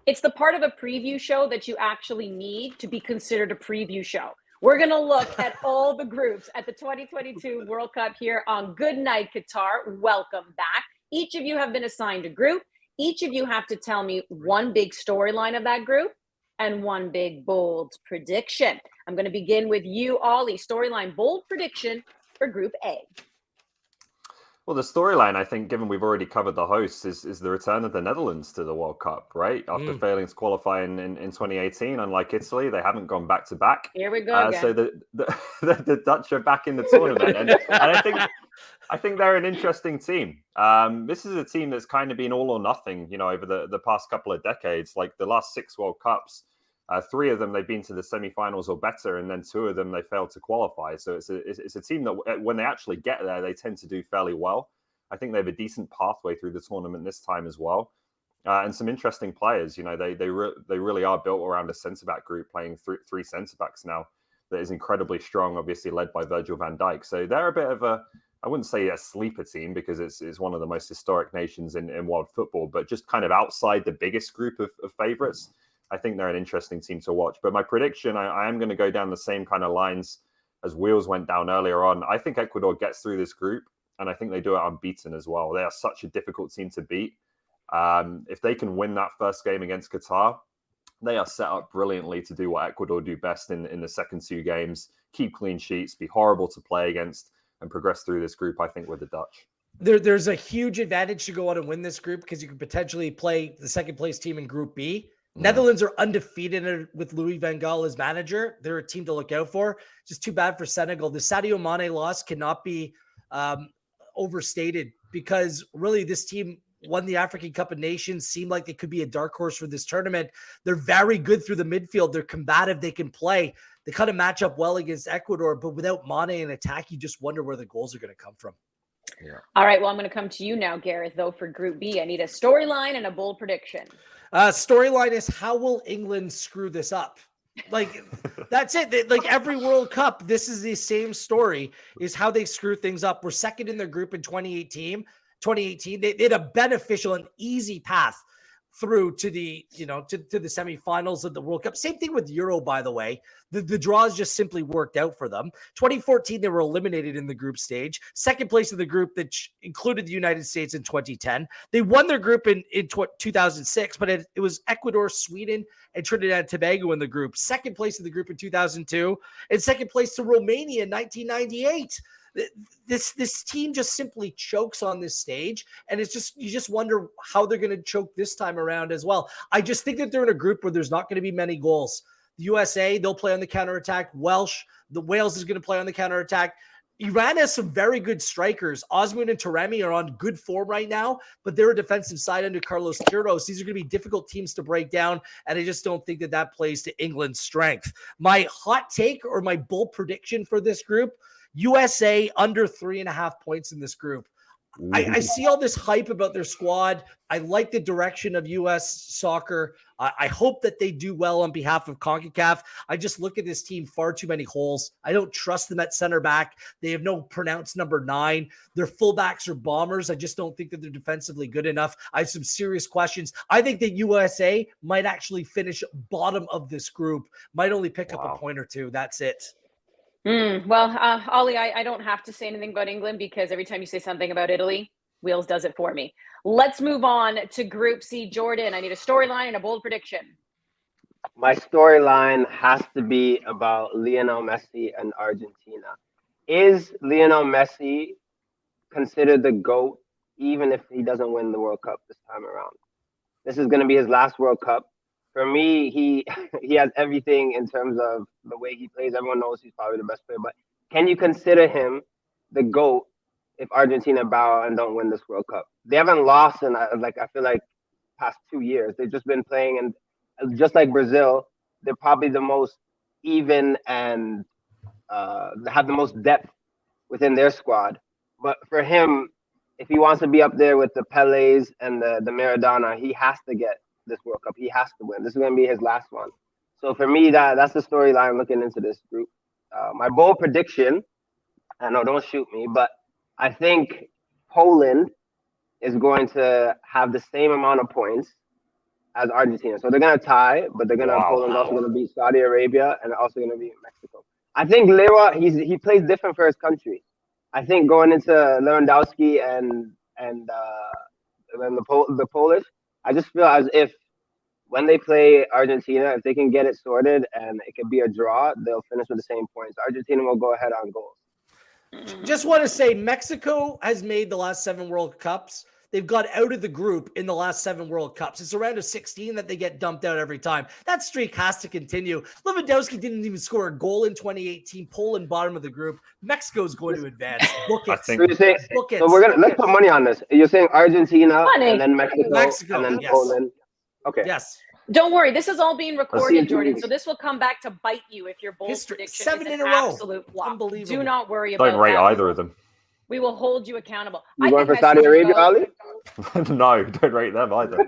It's the part of a preview show that you actually need to be considered a preview show. We're going to look at all the groups at the 2022 World Cup here on Good Night Qatar. Welcome back. Each of you have been assigned a group. Each of you have to tell me one big storyline of that group and one big bold prediction. I'm going to begin with you, Ollie. Storyline, bold prediction for Group A. Well, the storyline, I think, given we've already covered the hosts, is the return of the Netherlands to the World Cup, right? After failing to qualify in 2018, unlike Italy, they haven't gone back to back. Here we go again. So the Dutch are back in the tournament, and I think they're an interesting team. This is a team that's kind of been all or nothing, over the past couple of decades. Like the last 6 World Cups, 3 of them they've been to the semifinals or better, and then 2 of them they failed to qualify. So it's a team that when they actually get there, they tend to do fairly well. I think they have a decent pathway through the tournament this time as well, and some interesting players. They really are built around a centre back group, playing 3 centre backs now. That is incredibly strong, obviously led by Virgil van Dijk. So they're a bit of I wouldn't say a sleeper team because it's one of the most historic nations in world football, but just kind of outside the biggest group of favourites. I think they're an interesting team to watch. But my prediction, I am going to go down the same kind of lines as Wheels went down earlier on. I think Ecuador gets through this group, and I think they do it unbeaten as well. They are such a difficult team to beat. If they can win that first game against Qatar, they are set up brilliantly to do what Ecuador do best in the second 2 games, keep clean sheets, be horrible to play against, and progress through this group, I think, with the Dutch. There's a huge advantage to go out and win this group because you could potentially play the second place team in Group B. Netherlands are undefeated with Louis van Gaal as manager. They're a team to look out for. Just too bad for Senegal. The Sadio Mane loss cannot be overstated because really this team won the African Cup of Nations, seemed like they could be a dark horse for this tournament. They're very good through the midfield. They're combative. They can play. They kind of match up well against Ecuador, but without Mane in attack, you just wonder where the goals are going to come from. Yeah. All right. Well, I'm going to come to you now, Gareth, though, for Group B. I need a storyline and a bold prediction. Storyline is how will England screw this up? Like, that's it. Like every World Cup, this is the same story, is how they screw things up. We're second in their group in 2018. They had a beneficial and easy path through to the, to the semifinals of the World Cup. Same thing with Euro, by the way. The draws just simply worked out for them. 2014, they were eliminated in the group stage. Second place in the group that included the United States in 2010. They won their group in 2006, but it was Ecuador, Sweden, and Trinidad and Tobago in the group. Second place in the group in 2002, and second place to Romania in 1998. This team just simply chokes on this stage, and it's just you just wonder how they're going to choke this time around as well. I just think that they're in a group where there's not going to be many goals. The USA, they'll play on the counterattack. Wales is going to play on the counterattack. Iran has some very good strikers. Osman and Taremi are on good form right now, but they're a defensive side under Carlos Queiroz. These are going to be difficult teams to break down, and I just don't think that plays to England's strength. My hot take or my bold prediction for this group, USA under 3.5 points in this group. I see all this hype about their squad. I like the direction of U.S. soccer. I hope that they do well on behalf of CONCACAF. I just look at this team, far too many holes. I don't trust them at center back. They have no pronounced number 9. Their fullbacks are bombers. I just don't think that they're defensively good enough. I have some serious questions. I think that USA might actually finish bottom of this group, might only pick up a point or 2. That's it. Well, Ollie, I don't have to say anything about England because every time you say something about Italy, Wheels does it for me. Let's move on to Group C. Jordan, I need a storyline and a bold prediction. My storyline has to be about Lionel Messi and Argentina. Is Lionel Messi considered the GOAT even if he doesn't win the World Cup this time around? This is going to be his last World Cup. For me, he has everything in terms of the way he plays. Everyone knows he's probably the best player. But can you consider him the GOAT if Argentina bow and don't win this World Cup? They haven't lost in, I feel like, past 2 years. They've just been playing. And just like Brazil, they're probably the most even and have the most depth within their squad. But for him, if he wants to be up there with the Pelés and the Maradona, he has to get this World Cup. He has to win. This is going to be his last one. So for me, that's the storyline looking into this group. My bold prediction, I know, don't shoot me, but I think Poland is going to have the same amount of points as Argentina. So they're gonna tie, but they're gonna Poland's also gonna beat Saudi Arabia and also gonna beat Mexico. I think Lewa he plays different for his country. I think going into Lewandowski and then the Polish, I just feel as if when they play Argentina, if they can get it sorted and it could be a draw, they'll finish with the same points. Argentina will go ahead on goals. Just want to say Mexico has made the last 7 World Cups. They've got out of the group in the last 7 World Cups. It's a round of 16 that they get dumped out every time. That streak has to continue. Lewandowski didn't even score a goal in 2018. Poland bottom of the group. Mexico's going to advance. Book it. So you're saying, let's put money on this. You're saying Argentina and then Mexico and then Poland. Okay. Yes. Don't worry, this is all being recorded, Jordan. So this will come back to bite you if your bold prediction 7 is in an a row. absolute flop. Unbelievable. Do not worry about Don't rate that. either of them. We will hold you accountable. You going for Saudi Arabia, Ali? No, don't rate them either.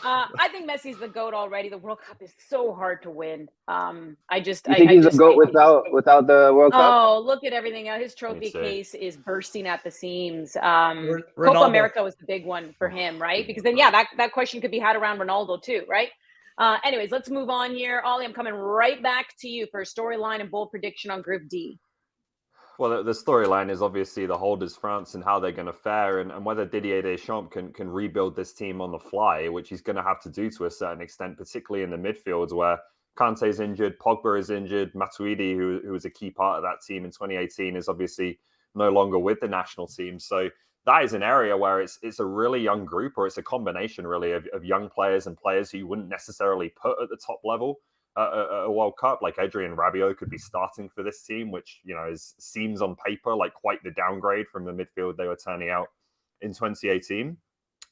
I think Messi's the GOAT already. The World Cup is so hard to win. You think he's the GOAT without the World Cup? Oh, look at everything else. His trophy case is bursting at the seams. Copa America was the big one for him, right? Because then, that question could be had around Ronaldo too, right? Anyways, let's move on here. Ollie, I'm coming right back to you for a storyline and bold prediction on Group D. Well, the storyline is obviously the holders, France, and how they're going to fare, and whether Didier Deschamps can rebuild this team on the fly, which he's going to have to do to a certain extent, particularly in the midfields where Kante's injured, Pogba is injured, Matuidi, who was a key part of that team in 2018, is obviously no longer with the national team. So that is an area where it's a really young group, or it's a combination really of young players and players who you wouldn't necessarily put at the top level. A World Cup, like Adrien Rabiot could be starting for this team, which seems on paper like quite the downgrade from the midfield they were turning out in 2018.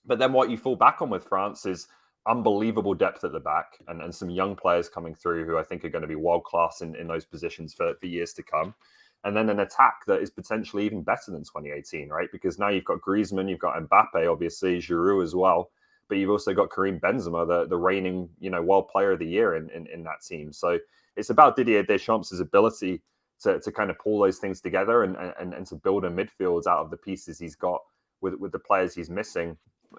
But then what you fall back on with France is unbelievable depth at the back and some young players coming through who I think are going to be world class in those positions for years to come. And then an attack that is potentially even better than 2018, right? Because now you've got Griezmann, you've got Mbappe, obviously Giroud as well. But you've also got Karim Benzema, the reigning, World Player of the Year in that team. So it's about Didier Deschamps' ability to kind of pull those things together and to build a midfield out of the pieces he's got with the players he's missing.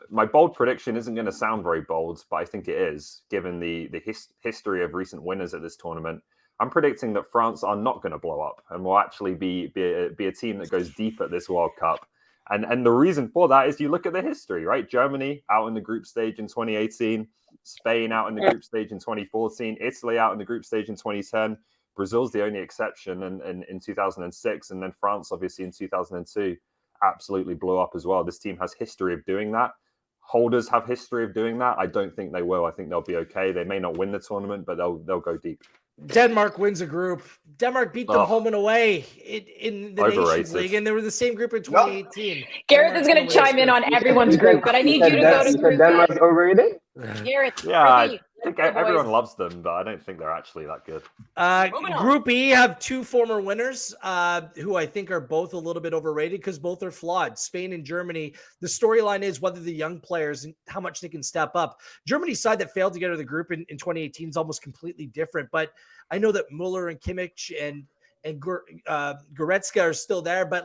My bold prediction isn't going to sound very bold, but I think it is, given the history of recent winners at this tournament. I'm predicting that France are not going to blow up and will actually be a team that goes deep at this World Cup. And the reason for that is you look at the history, right? Germany out in the group stage in 2018, Spain out in the group stage in 2014, Italy out in the group stage in 2010, Brazil's the only exception in 2006, and then France obviously in 2002 absolutely blew up as well. This team has history of doing that. Holders have history of doing that. I don't think they will. I think they'll be okay. They may not win the tournament, but they'll go deep. Denmark wins a group. Denmark beat them home and away in the Nations League, and they were the same group in 2018. Gareth is going to chime in on everyone's group, but I need you to go to Group Denmark's overrated? Gareth, I think everyone loves them, but I don't think they're actually that good. Group E have 2 former winners who I think are both a little bit overrated because both are flawed. Spain and Germany. The storyline is whether the young players and how much they can step up. Germany's side that failed to get out of the group in 2018 is almost completely different, but I know that Muller and Kimmich and Goretzka are still there, but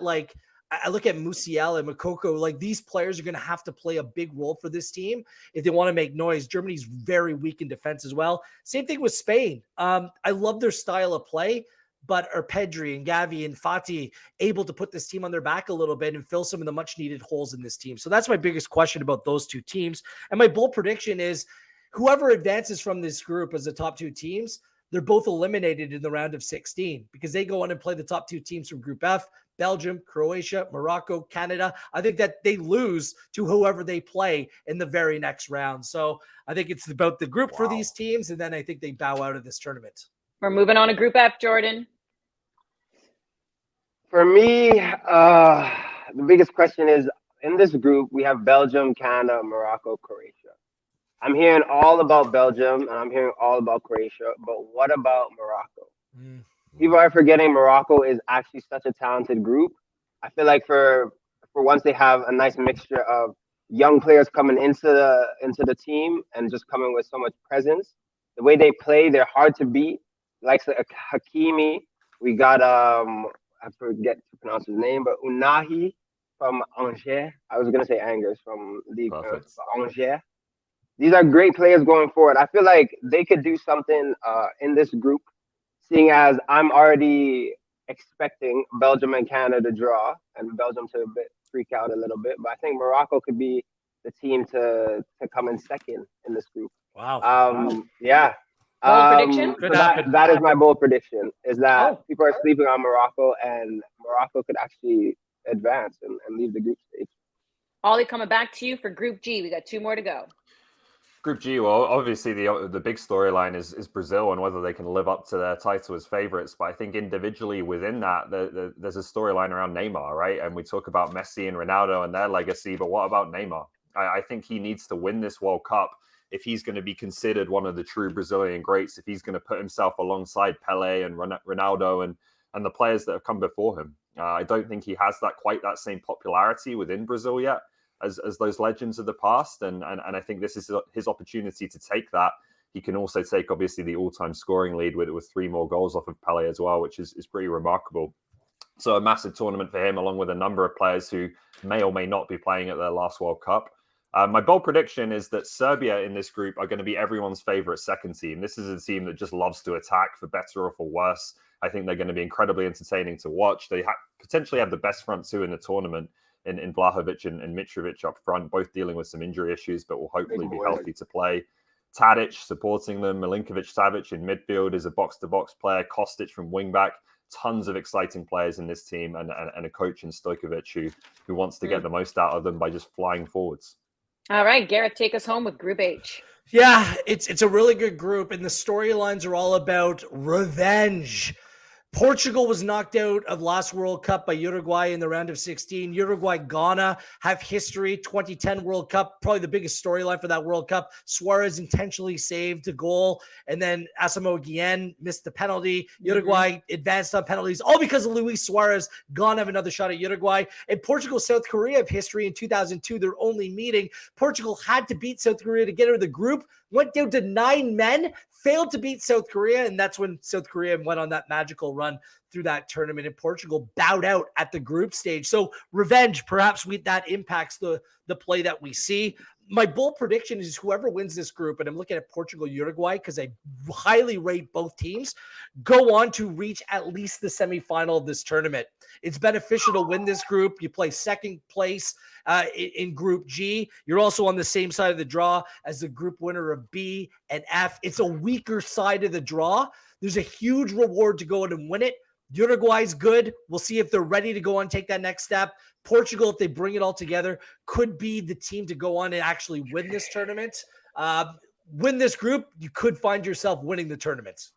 I look at Musiala and Moukoko, these players are going to have to play a big role for this team if they want to make noise. Germany's very weak in defense as well. Same thing with Spain. I love their style of play, but are Pedri and Gavi and Fati able to put this team on their back a little bit and fill some of the much needed holes in this team? So that's my biggest question about those 2 teams. And my bold prediction is whoever advances from this group as the top 2 teams, they're both eliminated in the round of 16 because they go on and play the top 2 teams from Group F, Belgium, Croatia, Morocco, Canada. I think that they lose to whoever they play in the very next round. So I think it's about the group for these teams, and then I think they bow out of this tournament. We're moving on to Group F, Jordan. For me, the biggest question is, in this group, we have Belgium, Canada, Morocco, Croatia. I'm hearing all about Belgium and I'm hearing all about Croatia, but what about Morocco? People are forgetting Morocco is actually such a talented group. I feel like for once they have a nice mixture of young players coming into the team and just coming with so much presence. The way they play, they're hard to beat. Like Hakimi, we got I forget to pronounce his name, but Unahi from Angers. I was gonna say Angers from Ligue 1, Angers. these are great players going forward. I feel like they could do something in this group, seeing as I'm already expecting Belgium and Canada to draw and Belgium to freak out a little bit. But I think Morocco could be the team to come in second in this group. Wow. Yeah. Bold prediction? Could So happen. that is my bold prediction, is that Oh. people are sleeping on Morocco, and Morocco could actually advance and leave the group stage. Ollie, coming back to you for Group G. We got 2 more to go. Group G, well, obviously the big storyline is Brazil and whether they can live up to their title as favorites. But I think individually within that, there's a storyline around Neymar, right? And we talk about Messi and Ronaldo and their legacy, but what about Neymar? I think he needs to win this World Cup if he's going to be considered one of the true Brazilian greats, if he's going to put himself alongside Pele and Ronaldo and the players that have come before him. I don't think he has quite that same popularity within Brazil yet as those legends of the past. And I think this is his opportunity to take that. He can also take, obviously, the all-time scoring lead with 3 more goals off of Pele as well, which is pretty remarkable. So a massive tournament for him, along with a number of players who may or may not be playing at their last World Cup. My bold prediction is that Serbia in this group are going to be everyone's favorite second team. This is a team that just loves to attack, for better or for worse. I think they're going to be incredibly entertaining to watch. They potentially have the best front 2 in the tournament in Vlahovic and Mitrovic up front, both dealing with some injury issues, but will hopefully be healthy to play. Tadic supporting them. Milinkovic-Savic in midfield is a box-to-box player. Kostic from wing-back. Tons of exciting players in this team, and a coach in Stojkovic who wants to get the most out of them by just flying forwards. All right, Gareth, take us home with Group H. Yeah, it's a really good group, and the storylines are all about revenge. Portugal was knocked out of last World Cup by Uruguay in the round of 16. Uruguay, Ghana have history. 2010 World Cup, probably the biggest storyline for that World Cup. Suarez intentionally saved a goal, and then Asamoah Gyan missed the penalty. Uruguay advanced on penalties, all because of Luis Suarez. Ghana have another shot at Uruguay. And Portugal, South Korea have history in 2002. Their only meeting. Portugal had to beat South Korea to get out of the group. Went down to 9 men, failed to beat South Korea, and that's when South Korea went on that magical run through that tournament, and Portugal bowed out at the group stage. So revenge, perhaps that impacts the play that we see. My bold prediction is whoever wins this group, and I'm looking at Portugal, Uruguay, because I highly rate both teams, go on to reach at least the semifinal of this tournament. It's beneficial to win this group. You play second place in Group G. You're also on the same side of the draw as the group winner of B and F. It's a weaker side of the draw. There's a huge reward to go in and win it. Uruguay's good. We'll see if they're ready to go on and take that next step. Portugal, if they bring it all together, could be the team to go on and actually win this tournament. Win this group, you could find yourself winning the tournament.